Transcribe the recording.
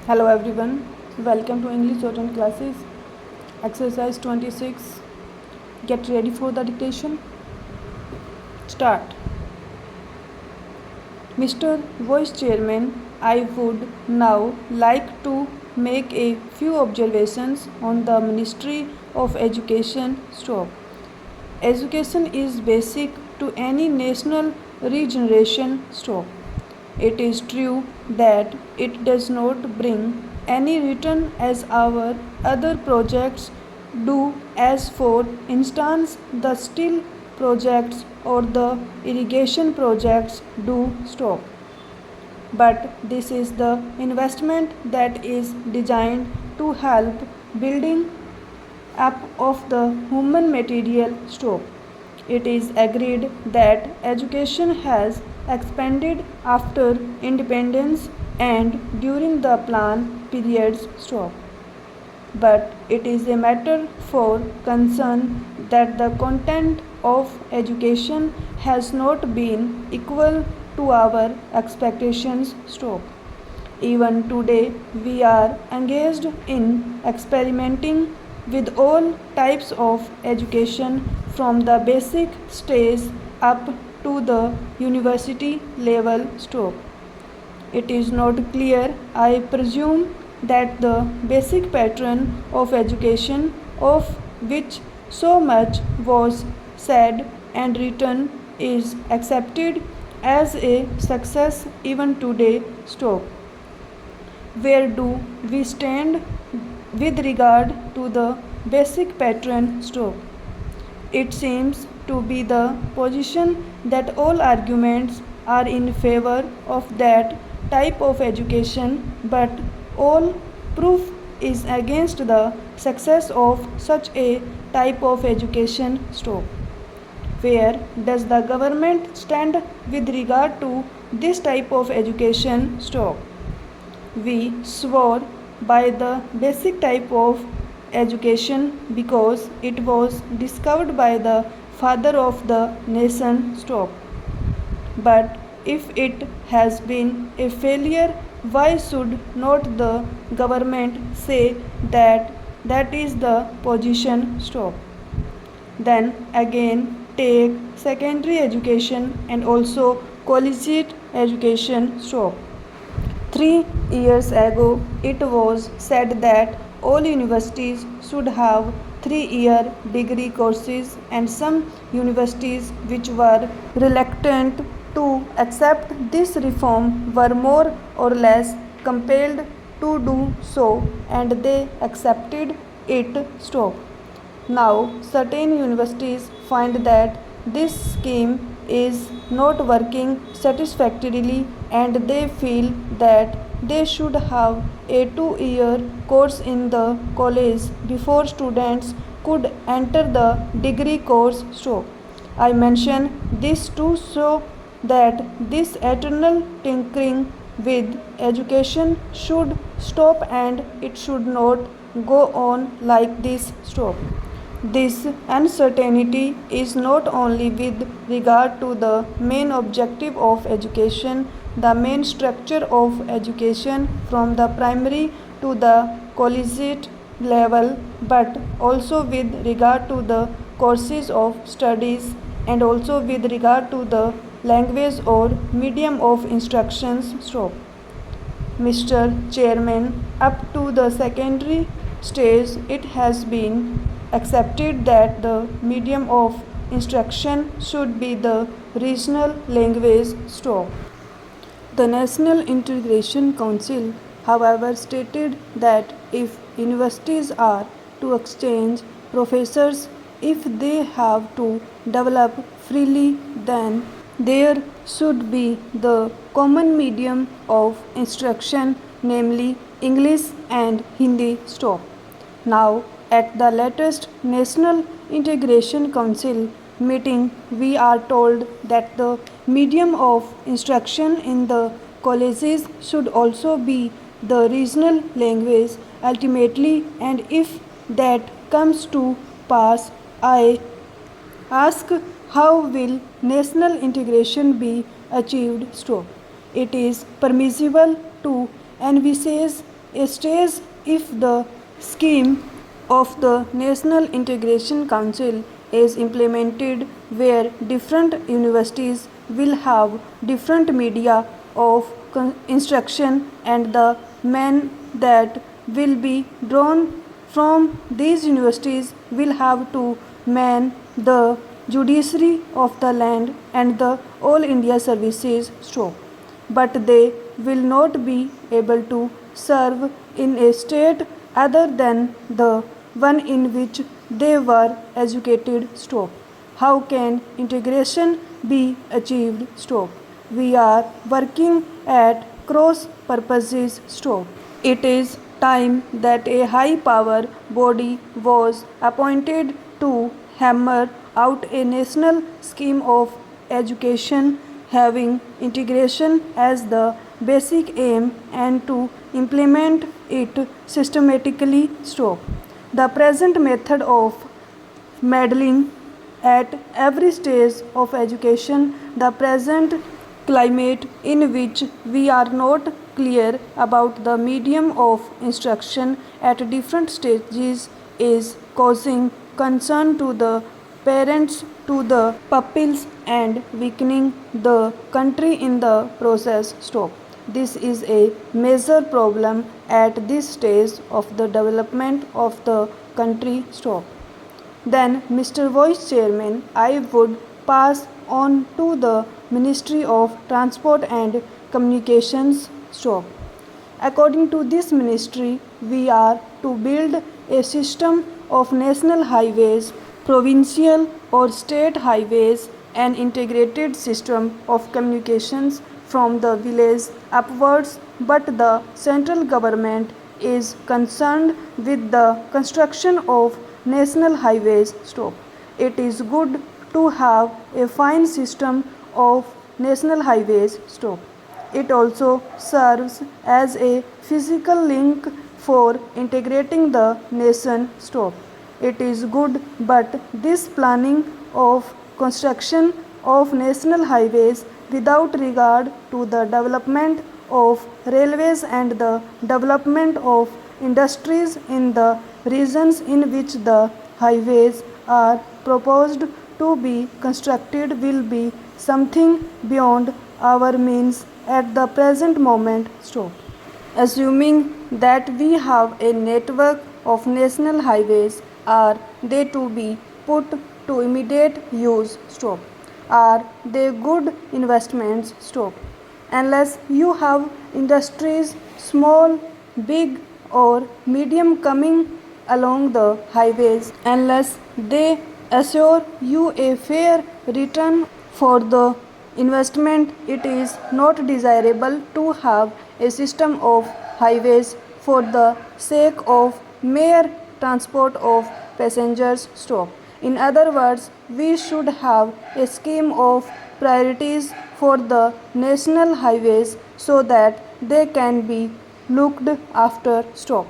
Hello everyone, welcome to English Children classes. Exercise 26. Get ready for the dictation. Start. Mr. Vice Chairman, I would now like to make a few observations on the Ministry of Education. Stop. Education is basic to any national regeneration. Stop. It is true that it does not bring any return as our other projects do, as for instance the steel projects or the irrigation projects do. Stop. But this is the investment that is designed to help building up of the human material. Stop. It is agreed that education has expanded after independence and during the plan periods. Stop. But it is a matter for concern that the content of education has not been equal to our expectations. Stop. Even today, we are engaged in experimenting with all types of education from the basic stage up to the university level. Stop. It is not clear, I presume, that the basic pattern of education, of which so much was said and written, is accepted as a success even today. Stop. Where do we stand with regard to the basic pattern? Stop. It seems to be the position that all arguments are in favor of that type of education, but all proof is against the success of such a type of education. Stop. Where does the government stand with regard to this type of education? Stop. We swore by the basic type of education because it was discovered by the father of the nation. Stop. But if it has been a failure, why should not the government say that that is the position? Stop. Then again, take secondary education and also collegiate education. Stop. 3 years ago, it was said that all universities should have 3-year degree courses, and some universities which were reluctant to accept this reform were more or less compelled to do so, and they accepted it. Stop. Now, certain universities find that this scheme is not working satisfactorily, and they feel that they should have a 2-year course in the college before students could enter the degree course. So, I mention this to show that this eternal tinkering with education should stop, and it should not go on like this. Stop. This uncertainty is not only with regard to the main objective of education, the main structure of education from the primary to the collegiate level, but also with regard to the courses of studies, and also with regard to the language or medium of instructions. Stop. Mr. Chairman, up to the secondary stage, it has been accepted that the medium of instruction should be the regional language. Stop. The National Integration Council, however, stated that if universities are to exchange professors, if they have to develop freely, then there should be the common medium of instruction, namely English and Hindi. Stop. Now, at the latest National Integration Council meeting, we are told that the medium of instruction in the colleges should also be the regional language ultimately, and if that comes to pass, I ask, how will national integration be achieved? Stop. It is permissible to envisage a stage if the scheme of the National Integration Council is implemented, where different universities will have different media of instruction, and the men that will be drawn from these universities will have to man the judiciary of the land and the all India services stroke, but they will not be able to serve in a state other than the one in which they were educated stroke. How can integration be achieved stroke? We are working at cross purposes stroke. It is time that a high power body was appointed to hammer out a national scheme of education having integration as the basic aim and to implement it systematically stroke. The present method of meddling at every stage of education, the present climate in which we are not clear about the medium of instruction at different stages is causing concern to the parents, to the pupils, and weakening the country in the process stop. This is a major problem at this stage of the development of the country stop. Then, Mr. Vice Chairman, I would pass on to the Ministry of Transport and Communications stop. According to this ministry, we are to build a system of national highways, provincial or state highways, an integrated system of communications from the village upwards, but the central government is concerned with the construction of national highways stop. It is good to have a fine system of national highways stop. It also serves as a physical link for integrating the nation stop. It is good, but this planning of construction of national highways without regard to the development of railways and the development of industries in the regions in which the highways are proposed to be constructed will be something beyond our means at the present moment stop. Assuming that we have a network of national highways, are they to be put to immediate use stop? Are they good investments stop? Unless you have industries small, big or medium coming along the highways, unless they assure you a fair return for the investment, it is not desirable to have a system of highways for the sake of mere transport of passengers stop. In other words, we should have a scheme of priorities for the national highways so that they can be looked after stop.